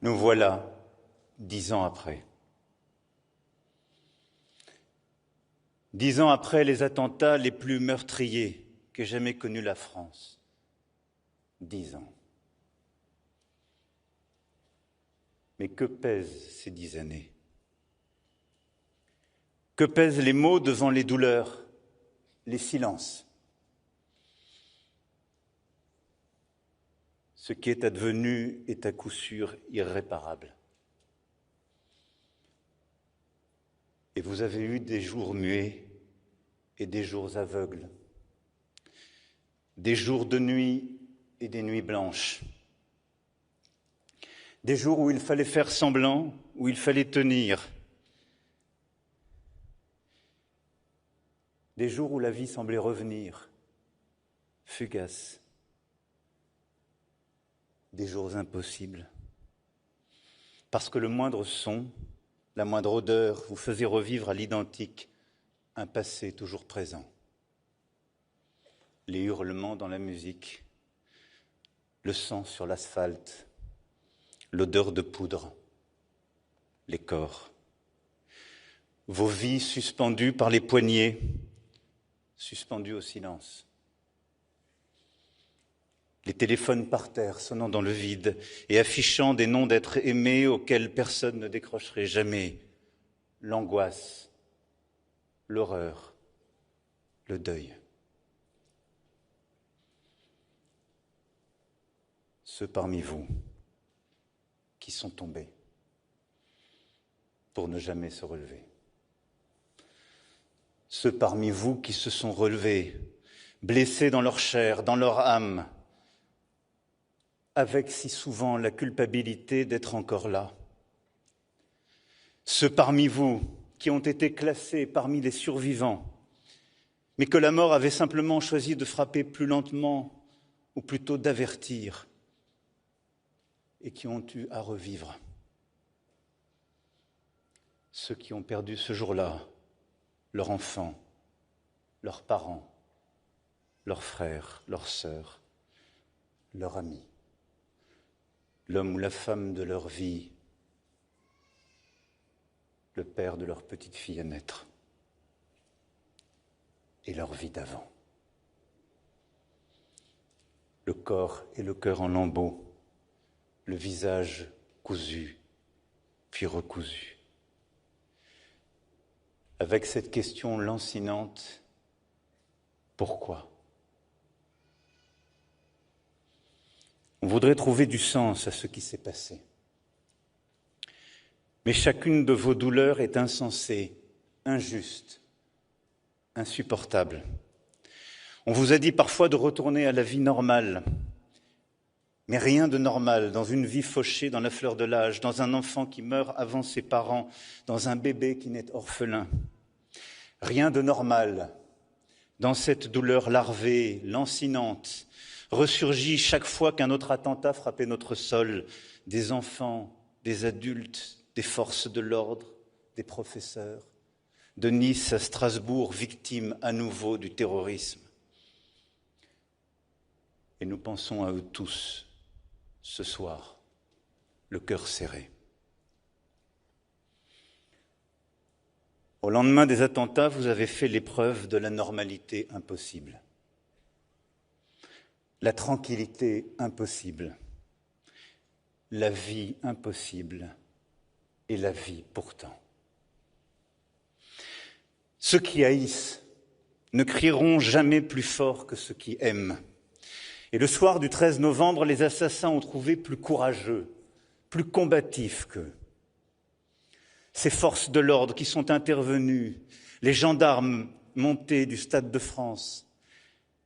Nous voilà 10 ans après. 10 ans après les attentats les plus meurtriers qu'ait jamais connus la France. 10 ans. Mais que pèsent ces 10 années? Que pèsent les mots devant les douleurs, les silences? Ce qui est advenu est à coup sûr irréparable. Et vous avez eu des jours muets et des jours aveugles, des jours de nuit et des nuits blanches, des jours où il fallait faire semblant, où il fallait tenir, des jours où la vie semblait revenir, fugace, des jours impossibles, parce que le moindre son, la moindre odeur vous faisait revivre à l'identique un passé toujours présent. Les hurlements dans la musique, le sang sur l'asphalte, l'odeur de poudre, les corps. Vos vies suspendues par les poignets, suspendues au silence. Les téléphones par terre sonnant dans le vide et affichant des noms d'êtres aimés auxquels personne ne décrocherait jamais. L'angoisse, l'horreur, le deuil. Ceux parmi vous qui sont tombés pour ne jamais se relever. Ceux parmi vous qui se sont relevés, blessés dans leur chair, dans leur âme, avec si souvent la culpabilité d'être encore là. Ceux parmi vous qui ont été classés parmi les survivants, mais que la mort avait simplement choisi de frapper plus lentement, ou plutôt d'avertir, et qui ont eu à revivre. Ceux qui ont perdu ce jour-là leurs enfants, leurs parents, leurs frères, leurs sœurs, leurs amis, l'homme ou la femme de leur vie, le père de leur petite fille à naître, et leur vie d'avant. Le corps et le cœur en lambeaux, le visage cousu, puis recousu. Avec cette question lancinante, pourquoi? On voudrait trouver du sens à ce qui s'est passé. Mais chacune de vos douleurs est insensée, injuste, insupportable. On vous a dit parfois de retourner à la vie normale, mais rien de normal dans une vie fauchée dans la fleur de l'âge, dans un enfant qui meurt avant ses parents, dans un bébé qui naît orphelin. Rien de normal dans cette douleur larvée, lancinante, ressurgit chaque fois qu'un autre attentat frappait notre sol, des enfants, des adultes, des forces de l'ordre, des professeurs, de Nice à Strasbourg, victimes à nouveau du terrorisme. Et nous pensons à eux tous, ce soir, le cœur serré. Au lendemain des attentats, vous avez fait l'épreuve de la normalité impossible. La tranquillité impossible, la vie impossible et la vie pourtant. Ceux qui haïssent ne crieront jamais plus fort que ceux qui aiment. Et le soir du 13 novembre, les assassins ont trouvé plus courageux, plus combatifs qu'eux. Ces forces de l'ordre qui sont intervenues, les gendarmes montés du Stade de France,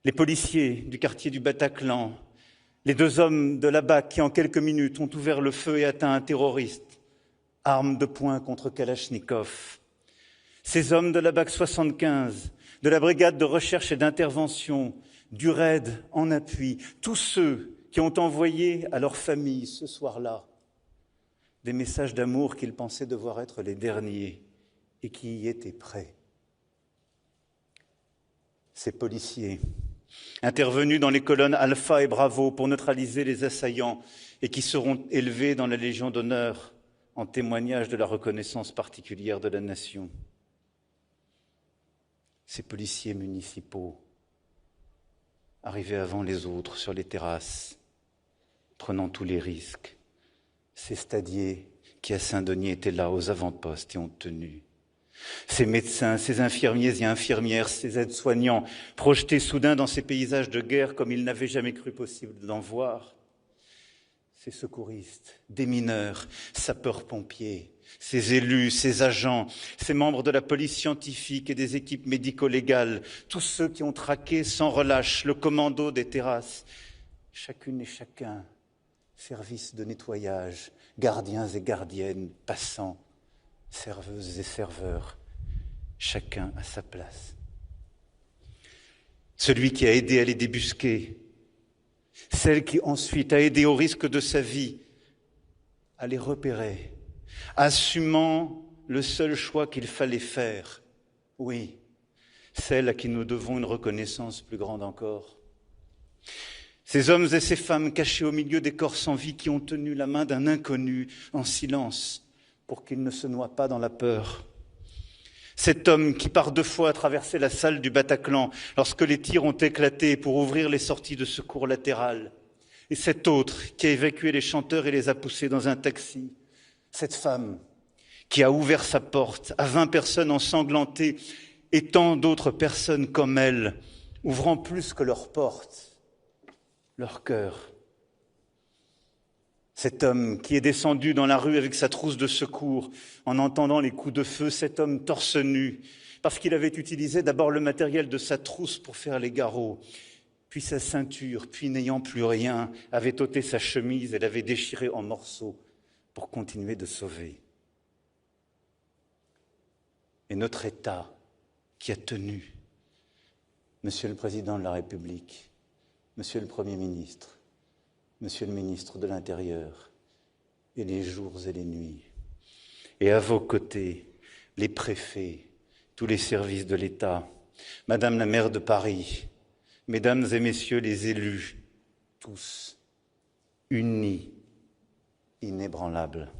les policiers du quartier du Bataclan, les 2 hommes de la BAC qui en quelques minutes ont ouvert le feu et atteint un terroriste, arme de poing contre Kalachnikov. Ces hommes de la BAC 75, de la brigade de recherche et d'intervention, du RAID en appui, tous ceux qui ont envoyé à leurs familles ce soir-là des messages d'amour qu'ils pensaient devoir être les derniers et qui y étaient prêts. Ces policiers, intervenus dans les colonnes Alpha et Bravo pour neutraliser les assaillants et qui seront élevés dans la Légion d'honneur en témoignage de la reconnaissance particulière de la nation. Ces policiers municipaux arrivaient avant les autres sur les terrasses, prenant tous les risques. Ces stadiers qui à Saint-Denis étaient là aux avant-postes et ont tenu. Ces médecins, ces infirmiers et infirmières, ces aides-soignants, projetés soudain dans ces paysages de guerre comme ils n'avaient jamais cru possible d'en voir. Ces secouristes, des mineurs, sapeurs-pompiers, ces élus, ces agents, ces membres de la police scientifique et des équipes médico-légales, tous ceux qui ont traqué sans relâche le commando des terrasses, chacune et chacun, services de nettoyage, gardiens et gardiennes, passants, serveuses et serveurs, chacun à sa place. Celui qui a aidé à les débusquer, celle qui ensuite a aidé au risque de sa vie à les repérer, assumant le seul choix qu'il fallait faire, oui, celle à qui nous devons une reconnaissance plus grande encore. Ces hommes et ces femmes cachés au milieu des corps sans vie qui ont tenu la main d'un inconnu en silence pour qu'il ne se noie pas dans la peur. Cet homme qui par 2 fois a traversé la salle du Bataclan lorsque les tirs ont éclaté pour ouvrir les sorties de secours latérales. Et cet autre qui a évacué les chanteurs et les a poussés dans un taxi. Cette femme qui a ouvert sa porte à 20 personnes ensanglantées et tant d'autres personnes comme elle, ouvrant plus que leur porte, leur cœur. Cet homme qui est descendu dans la rue avec sa trousse de secours en entendant les coups de feu, cet homme torse nu, parce qu'il avait utilisé d'abord le matériel de sa trousse pour faire les garrots, puis sa ceinture, puis n'ayant plus rien, avait ôté sa chemise et l'avait déchirée en morceaux pour continuer de sauver. Et notre État qui a tenu, Monsieur le Président de la République, Monsieur le Premier ministre, Monsieur le ministre de l'Intérieur, et les jours et les nuits. Et à vos côtés, les préfets, tous les services de l'État, Madame la maire de Paris, Mesdames et Messieurs les élus, tous unis, inébranlables.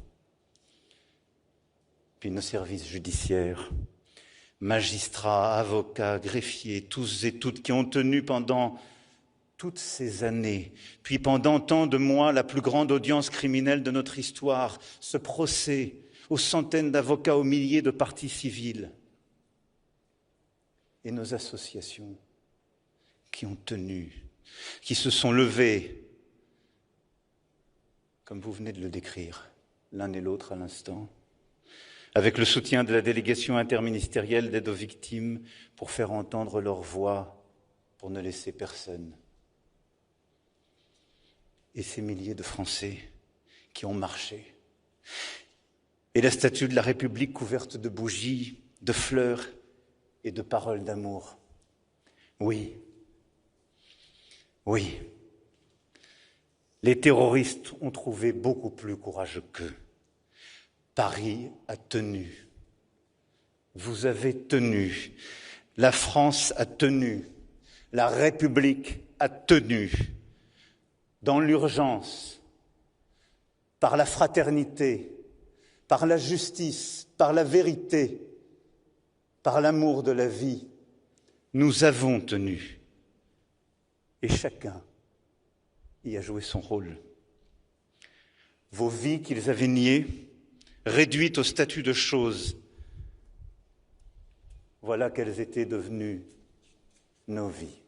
Puis nos services judiciaires, magistrats, avocats, greffiers, tous et toutes qui ont tenu pendant toutes ces années, puis pendant tant de mois, la plus grande audience criminelle de notre histoire, ce procès aux centaines d'avocats, aux milliers de parties civiles, et nos associations qui ont tenu, qui se sont levées, comme vous venez de le décrire, l'un et l'autre à l'instant, avec le soutien de la délégation interministérielle d'aide aux victimes pour faire entendre leur voix, pour ne laisser personne. Et ces milliers de Français qui ont marché. Et la statue de la République couverte de bougies, de fleurs et de paroles d'amour. Oui, oui, les terroristes ont trouvé beaucoup plus courageux qu'eux. Paris a tenu. Vous avez tenu. La France a tenu. La République a tenu. Dans l'urgence, par la fraternité, par la justice, par la vérité, par l'amour de la vie, nous avons tenu. Et chacun y a joué son rôle. Vos vies qu'ils avaient niées, réduites au statut de choses, voilà qu'elles étaient devenues nos vies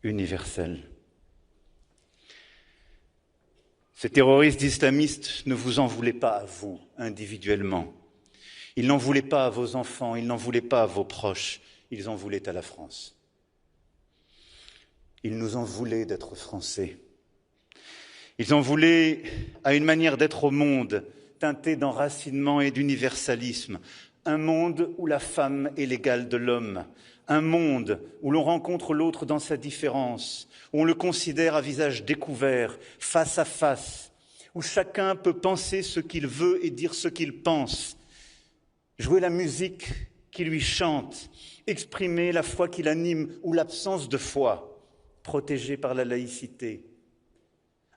universelles. Ces terroristes islamistes ne vous en voulaient pas à vous, individuellement. Ils n'en voulaient pas à vos enfants, ils n'en voulaient pas à vos proches, ils en voulaient à la France. Ils nous en voulaient d'être Français. Ils en voulaient à une manière d'être au monde, teintée d'enracinement et d'universalisme. Un monde où la femme est l'égale de l'homme. Un monde où l'on rencontre l'autre dans sa différence, où on le considère à visage découvert, face à face, où chacun peut penser ce qu'il veut et dire ce qu'il pense, jouer la musique qui lui chante, exprimer la foi qui l'anime ou l'absence de foi, protégée par la laïcité.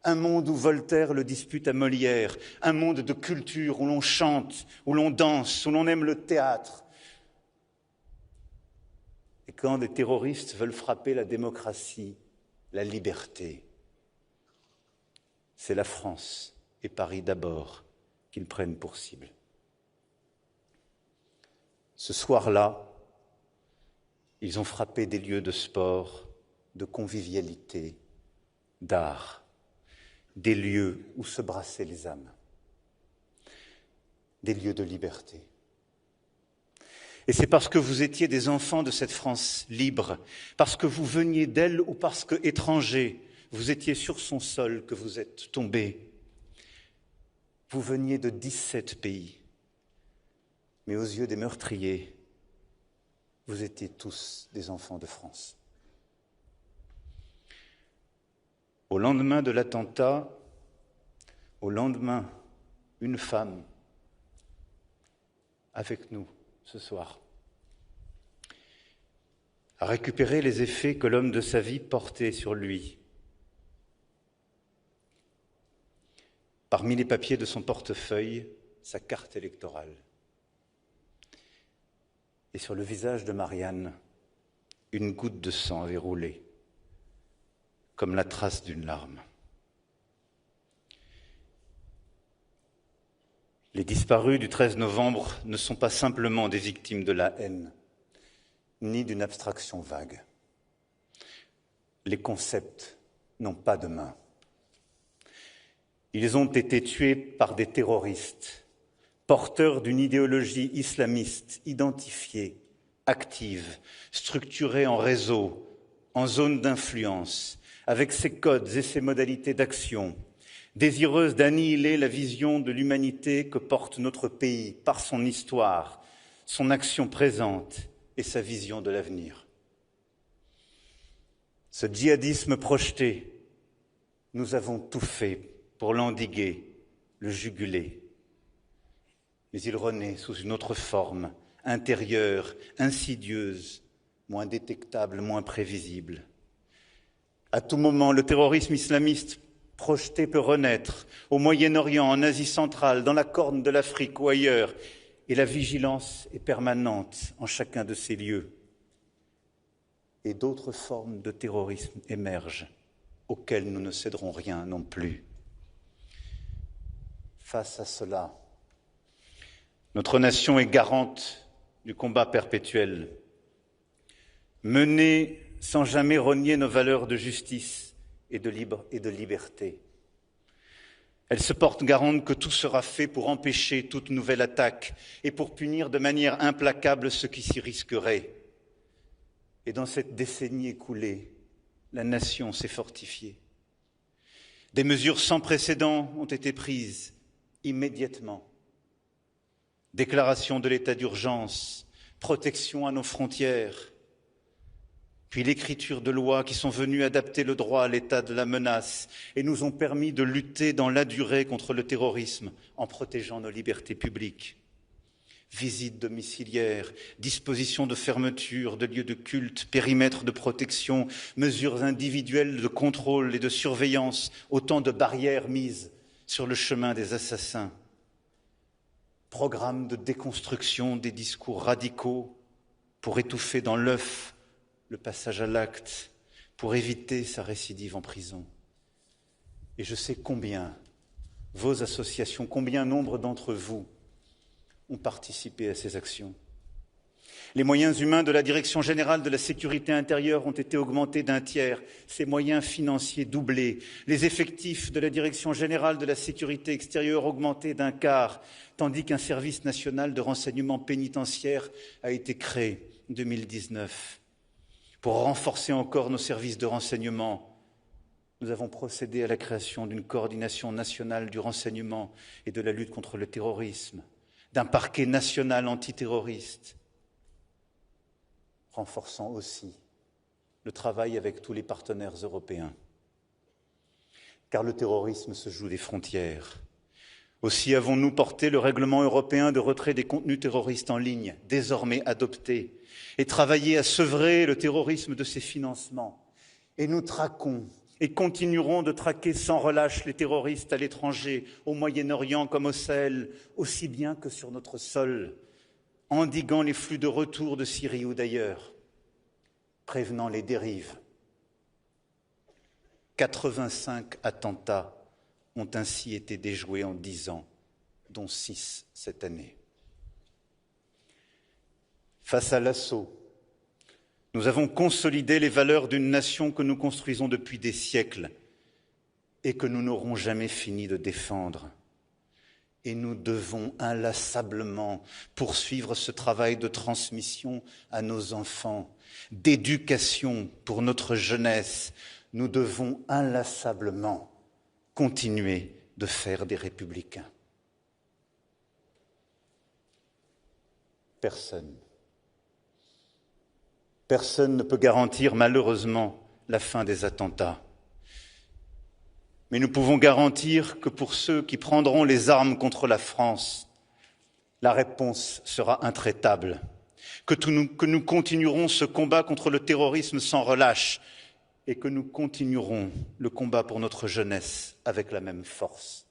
Un monde où Voltaire le dispute à Molière, un monde de culture où l'on chante, où l'on danse, où l'on aime le théâtre. Et quand des terroristes veulent frapper la démocratie, la liberté, c'est la France et Paris d'abord qu'ils prennent pour cible. Ce soir-là, ils ont frappé des lieux de sport, de convivialité, d'art, des lieux où se brassaient les âmes, des lieux de liberté. Et c'est parce que vous étiez des enfants de cette France libre, parce que vous veniez d'elle ou parce que, étrangers, vous étiez sur son sol que vous êtes tombés. Vous veniez de 17 pays, mais aux yeux des meurtriers, vous étiez tous des enfants de France. Au lendemain de l'attentat, une femme avec nous ce soir a récupéré les effets que l'homme de sa vie portait sur lui. Parmi les papiers de son portefeuille, sa carte électorale. Et sur le visage de Marianne, une goutte de sang avait roulé, comme la trace d'une larme. Les disparus du 13 novembre ne sont pas simplement des victimes de la haine, ni d'une abstraction vague. Les concepts n'ont pas de main. Ils ont été tués par des terroristes, porteurs d'une idéologie islamiste identifiée, active, structurée en réseau, en zone d'influence, avec ses codes et ses modalités d'action, désireuse d'annihiler la vision de l'humanité que porte notre pays par son histoire, son action présente et sa vision de l'avenir. Ce djihadisme projeté, nous avons tout fait pour l'endiguer, le juguler. Mais il renaît sous une autre forme, intérieure, insidieuse, moins détectable, moins prévisible. À tout moment, le terrorisme islamiste projeté peut renaître, au Moyen-Orient, en Asie centrale, dans la Corne de l'Afrique ou ailleurs, et la vigilance est permanente en chacun de ces lieux. Et d'autres formes de terrorisme émergent, auxquelles nous ne céderons rien non plus. Face à cela, notre nation est garante du combat perpétuel, mené sans jamais renier nos valeurs de justice et de liberté. Elle se porte garante que tout sera fait pour empêcher toute nouvelle attaque et pour punir de manière implacable ceux qui s'y risqueraient. Et dans cette décennie écoulée, la nation s'est fortifiée. Des mesures sans précédent ont été prises immédiatement. Déclaration de l'état d'urgence, protection à nos frontières, puis l'écriture de lois qui sont venues adapter le droit à l'état de la menace et nous ont permis de lutter dans la durée contre le terrorisme en protégeant nos libertés publiques. Visites domiciliaires, dispositions de fermeture de lieux de culte, périmètres de protection, mesures individuelles de contrôle et de surveillance, autant de barrières mises sur le chemin des assassins. Programme de déconstruction des discours radicaux pour étouffer dans l'œuf le passage à l'acte, pour éviter sa récidive en prison. Et je sais combien vos associations, combien nombre d'entre vous ont participé à ces actions. Les moyens humains de la Direction générale de la sécurité intérieure ont été augmentés d'un tiers, ses moyens financiers doublés, les effectifs de la Direction générale de la sécurité extérieure augmentés d'un quart, tandis qu'un service national de renseignement pénitentiaire a été créé en 2019. Pour renforcer encore nos services de renseignement, nous avons procédé à la création d'une coordination nationale du renseignement et de la lutte contre le terrorisme, d'un parquet national antiterroriste, renforçant aussi le travail avec tous les partenaires européens. Car le terrorisme se joue des frontières. Aussi avons-nous porté le règlement européen de retrait des contenus terroristes en ligne, désormais adopté, et travaillé à sevrer le terrorisme de ses financements. Et nous traquons et continuerons de traquer sans relâche les terroristes à l'étranger, au Moyen-Orient comme au Sahel, aussi bien que sur notre sol, endiguant les flux de retour de Syrie ou d'ailleurs, prévenant les dérives. 85 attentats ont ainsi été déjoués en 10 ans, dont 6 cette année. Face à l'assaut, nous avons consolidé les valeurs d'une nation que nous construisons depuis des siècles et que nous n'aurons jamais fini de défendre. Et nous devons inlassablement poursuivre ce travail de transmission à nos enfants, d'éducation pour notre jeunesse. Nous devons inlassablement continuer de faire des républicains. Personne ne peut garantir malheureusement la fin des attentats. Mais nous pouvons garantir que pour ceux qui prendront les armes contre la France, la réponse sera intraitable, que nous continuerons ce combat contre le terrorisme sans relâche et que nous continuerons le combat pour notre jeunesse avec la même force.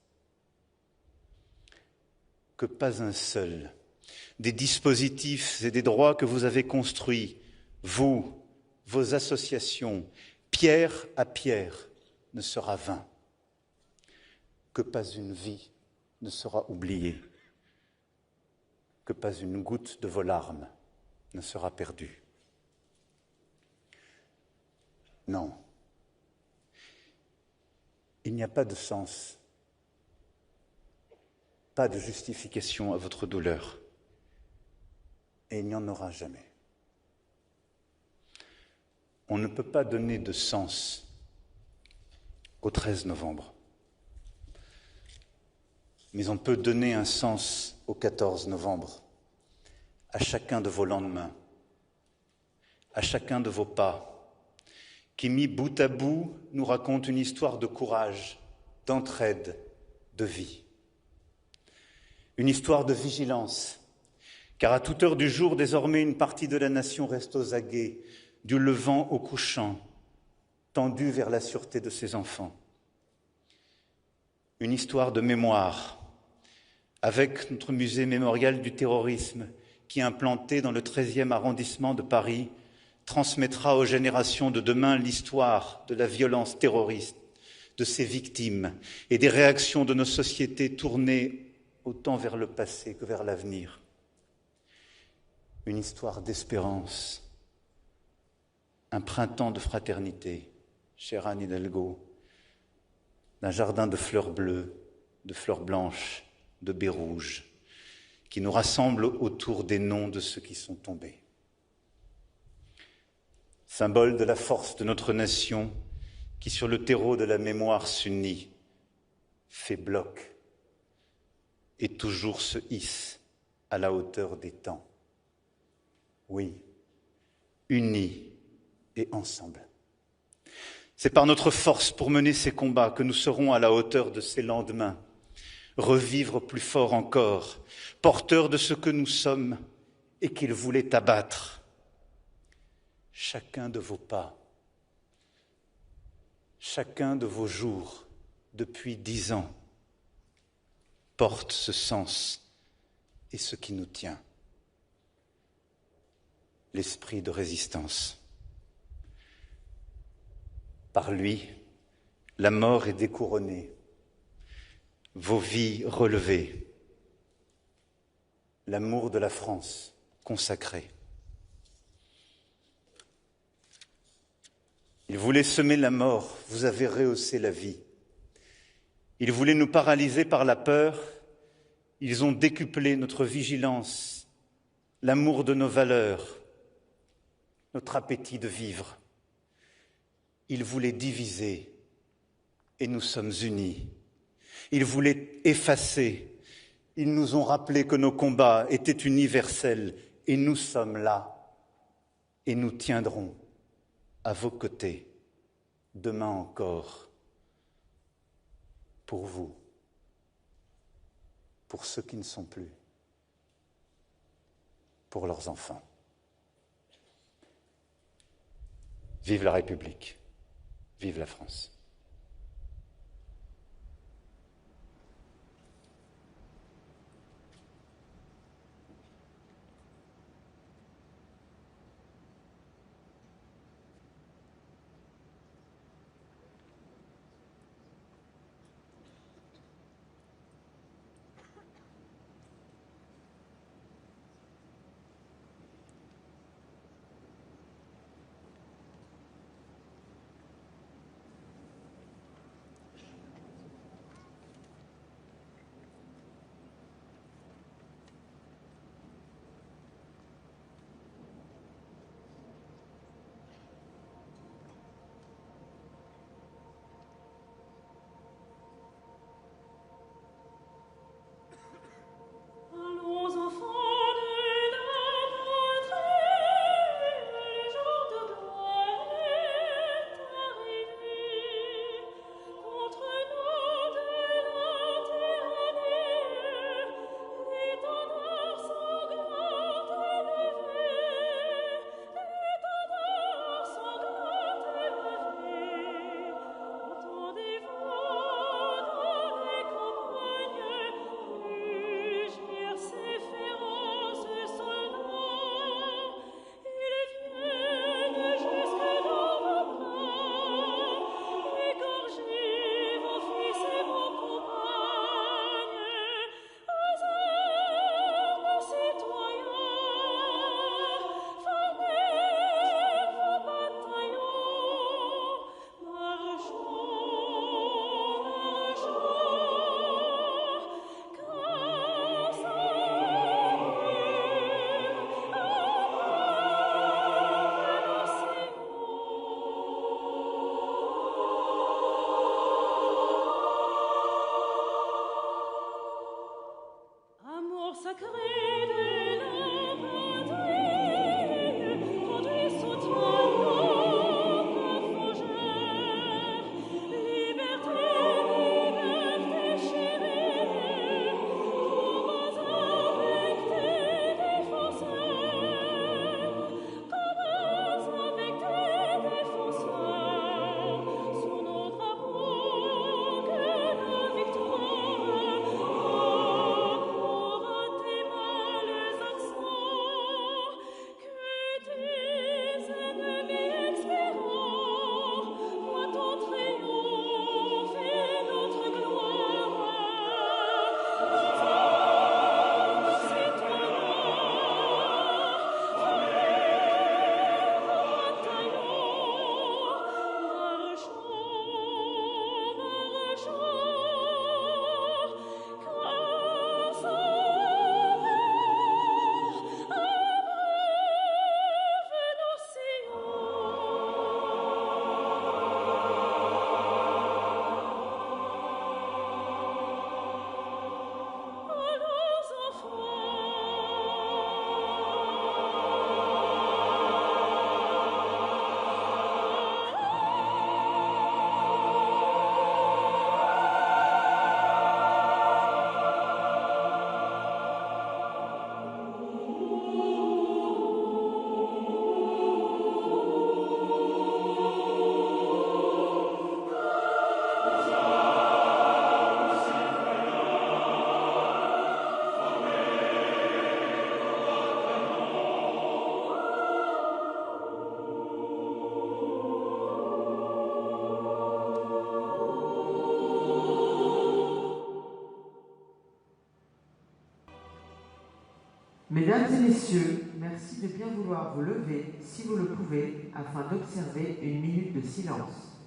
Que pas un seul des dispositifs et des droits que vous avez construits, vous, vos associations, pierre à pierre, ne sera vain. Que pas une vie ne sera oubliée, que pas une goutte de vos larmes ne sera perdue. Non, il n'y a pas de sens, pas de justification à votre douleur, et il n'y en aura jamais. On ne peut pas donner de sens au 13 novembre. Mais on peut donner un sens au 14 novembre, à chacun de vos lendemains, à chacun de vos pas, qui, mis bout à bout, nous racontent une histoire de courage, d'entraide, de vie. Une histoire de vigilance, car à toute heure du jour, désormais, une partie de la nation reste aux aguets, du levant au couchant, tendue vers la sûreté de ses enfants. Une histoire de mémoire, avec notre musée mémorial du terrorisme, qui, implanté dans le 13e arrondissement de Paris, transmettra aux générations de demain l'histoire de la violence terroriste, de ses victimes et des réactions de nos sociétés tournées autant vers le passé que vers l'avenir. Une histoire d'espérance, un printemps de fraternité, chère Anne Hidalgo, d'un jardin de fleurs bleues, de fleurs blanches, de baies rouges, qui nous rassemble autour des noms de ceux qui sont tombés. Symbole de la force de notre nation qui, sur le terreau de la mémoire s'unit, fait bloc et toujours se hisse à la hauteur des temps. Oui, unis et ensemble. C'est par notre force pour mener ces combats que nous serons à la hauteur de ces lendemains, revivre plus fort encore, porteurs de ce que nous sommes et qu'ils voulaient abattre. Chacun de vos pas, chacun de vos jours, depuis 10 ans, porte ce sens et ce qui nous tient. L'esprit de résistance. Par lui, la mort est découronnée, vos vies relevées, l'amour de la France consacré. Il voulait semer la mort, vous avez rehaussé la vie. Il voulait nous paralyser par la peur, ils ont décuplé notre vigilance, l'amour de nos valeurs, notre appétit de vivre. Il voulait diviser et nous sommes unis. Il voulait effacer. Ils nous ont rappelé que nos combats étaient universels et nous sommes là et nous tiendrons à vos côtés, demain encore, pour vous, pour ceux qui ne sont plus, pour leurs enfants. Vive la République, vive la France. Mesdames et messieurs, merci de bien vouloir vous lever, si vous le pouvez, afin d'observer une minute de silence.